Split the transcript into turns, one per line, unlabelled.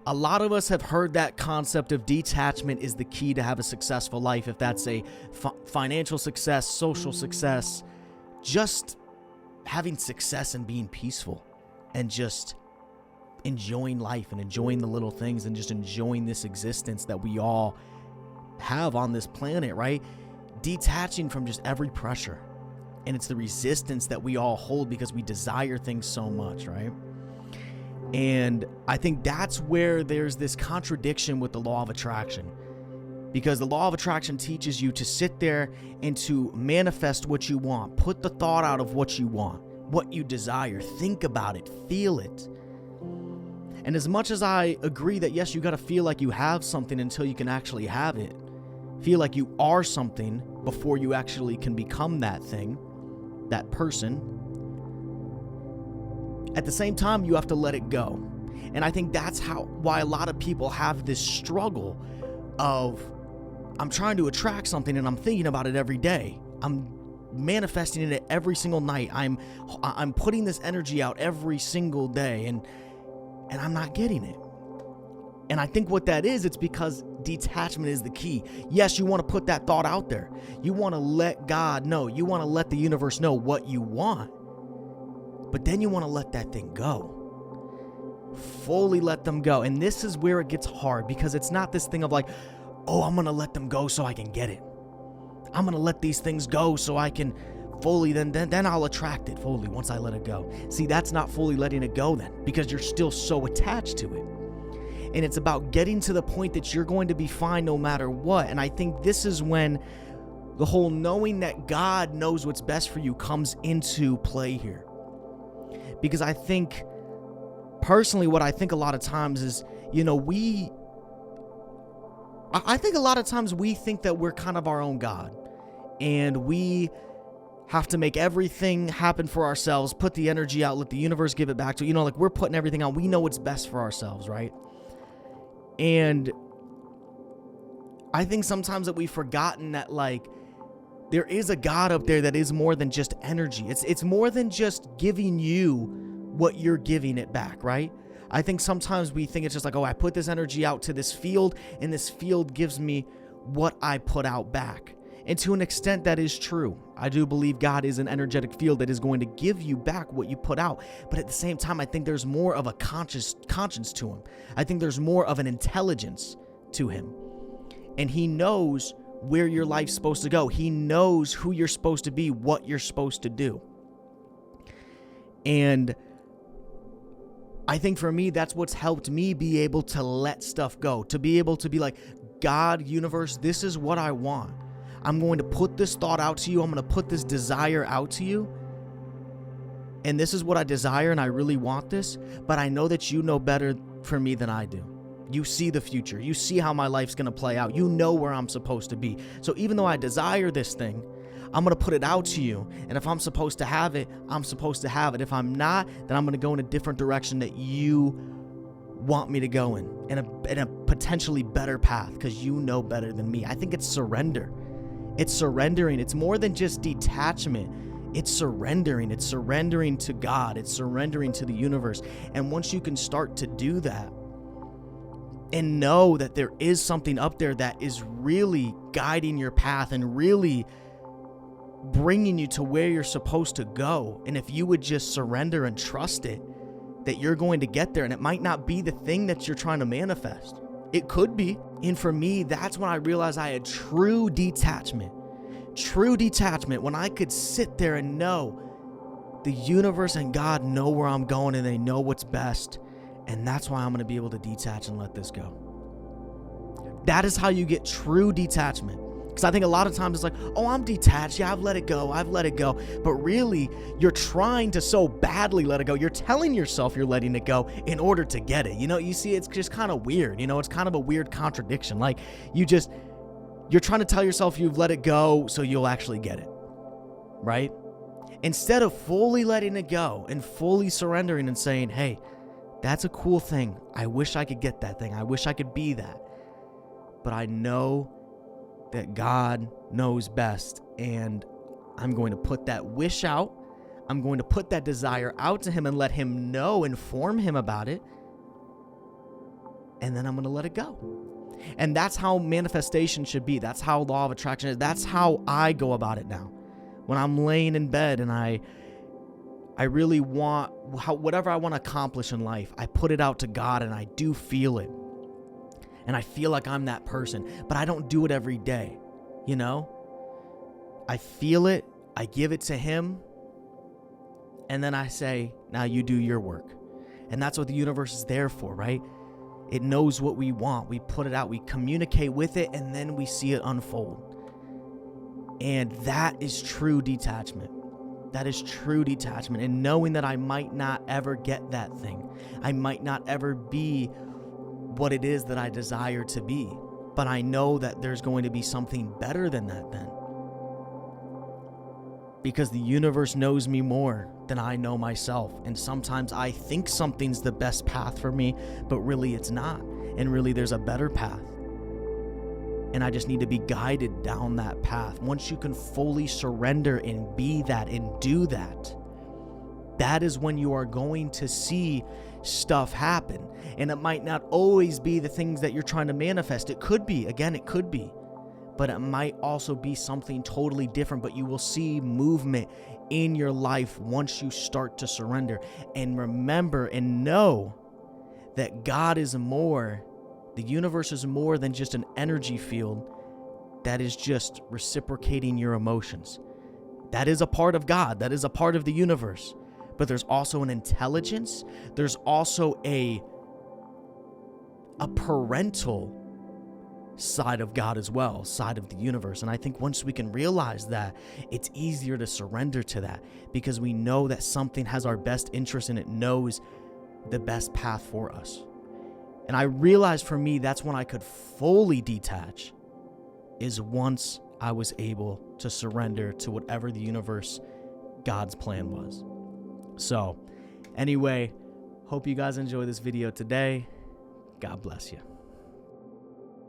A lot of us have heard that concept of detachment is the key to have a successful life. If that's a financial success, social success, just having success and being peaceful and just enjoying life and enjoying the little things and just enjoying this existence that we all have on this planet, right? Detaching from just every pressure. And it's the resistance that we all hold because we desire things so much, right? And I think that's where there's this contradiction with the law of attraction, because the law of attraction teaches you to sit there and to manifest what you want. Put the thought out of what you want, what you desire. Think about it, feel it. And as much as I agree that, yes, you got to feel like you have something until you can actually have it, feel like you are something before you actually can become that thing, that person. At the same time, you have to let it go. And I think that's why a lot of people have this struggle of, I'm trying to attract something and I'm thinking about it every day. I'm manifesting it every single night. I'm putting this energy out every single day and I'm not getting it. And I think what that is, it's because detachment is the key. Yes, you want to put that thought out there. You want to let God know. You want to let the universe know what you want. But then you want to let that thing go. Fully let them go. And this is where it gets hard, because it's not this thing of like, oh, I'm going to let them go so I can get it. I'm going to let these things go so I can fully, then I'll attract it fully once I let it go. See, that's not fully letting it go then, because you're still so attached to it. And it's about getting to the point that you're going to be fine no matter what. And I think this is when the whole knowing that God knows what's best for you comes into play here. Because I think, personally, what I think a lot of times is, I think a lot of times we think that we're kind of our own God. And we have to make everything happen for ourselves, put the energy out, let the universe give it back to, like we're putting everything out. We know what's best for ourselves, right? And I think sometimes that we've forgotten that, like, there is a God up there that is more than just energy. It's more than just giving you what you're giving it back, right? I think sometimes we think it's just like, oh, I put this energy out to this field and this field gives me what I put out back. And to an extent, that is true. I do believe God is an energetic field that is going to give you back what you put out. But at the same time, I think there's more of a conscience to him. I think there's more of an intelligence to him. And he knows where your life's supposed to go. He knows who you're supposed to be, what you're supposed to do. And I think for me, that's what's helped me be able to let stuff go, to be able to be like, God, universe, this is what I want. I'm going to put this thought out to you. I'm going to put this desire out to you. And this is what I desire, and I really want this. But I know that you know better for me than I do. You see the future. You see how my life's going to play out. You know where I'm supposed to be. So even though I desire this thing, I'm going to put it out to you. And if I'm supposed to have it, I'm supposed to have it. If I'm not, then I'm going to go in a different direction that you want me to go in a potentially better path, because you know better than me. I think it's surrender. It's surrendering. It's more than just detachment. It's surrendering. It's surrendering to God. It's surrendering to the universe. And once you can start to do that and know that there is something up there that is really guiding your path and really bringing you to where you're supposed to go. And if you would just surrender and trust it, that you're going to get there. And it might not be the thing that you're trying to manifest. It could be. And for me, that's when I realized I had true detachment. True detachment, when I could sit there and know the universe and God know where I'm going and they know what's best. And that's why I'm going to be able to detach and let this go. That is how you get true detachment. Because I think a lot of times it's like, oh, I'm detached. Yeah, I've let it go. But really, you're trying to so badly let it go. You're telling yourself you're letting it go in order to get it. You see, it's just kind of weird. It's kind of a weird contradiction. Like, you're trying to tell yourself you've let it go so you'll actually get it, right? Instead of fully letting it go and fully surrendering and saying, hey, that's a cool thing. I wish I could get that thing. I wish I could be that. But I know that God knows best, and I'm going to put that wish out. I'm going to put that desire out to him and let him know, inform him about it. and then I'm going to let it go. And that's how manifestation should be. That's how law of attraction is. That's how I go about it now. When I'm laying in bed and I really want whatever I want to accomplish in life, I put it out to God and I do feel it. And I feel like I'm that person, but I don't do it every day, you know? I feel it, I give it to Him, and then I say, now you do your work. And that's what the universe is there for, right? It knows what we want. We put it out, we communicate with it, and then we see it unfold. And that is true detachment. That is true detachment. And knowing that I might not ever get that thing. I might not ever be what it is that I desire to be. But I know that there's going to be something better than that then. Because the universe knows me more than I know myself. And sometimes I think something's the best path for me, but really it's not. And really there's a better path. And I just need to be guided down that path. Once you can fully surrender and be that and do that, that is when you are going to see stuff happen. And it might not always be the things that you're trying to manifest. It could be, again, it could be. But it might also be something totally different. But you will see movement in your life once you start to surrender. And remember and know that God is more, the universe is more than just an energy field that is just reciprocating your emotions. That is a part of God. That is a part of the universe. But there's also an intelligence. There's also a parental side of God as well, side of the universe. And I think once we can realize that, it's easier to surrender to that because we know that something has our best interest and it knows the best path for us. And I realized for me, that's when I could fully detach, is once I was able to surrender to whatever the universe, God's plan was. So anyway, hope you guys enjoy this video today. God bless you.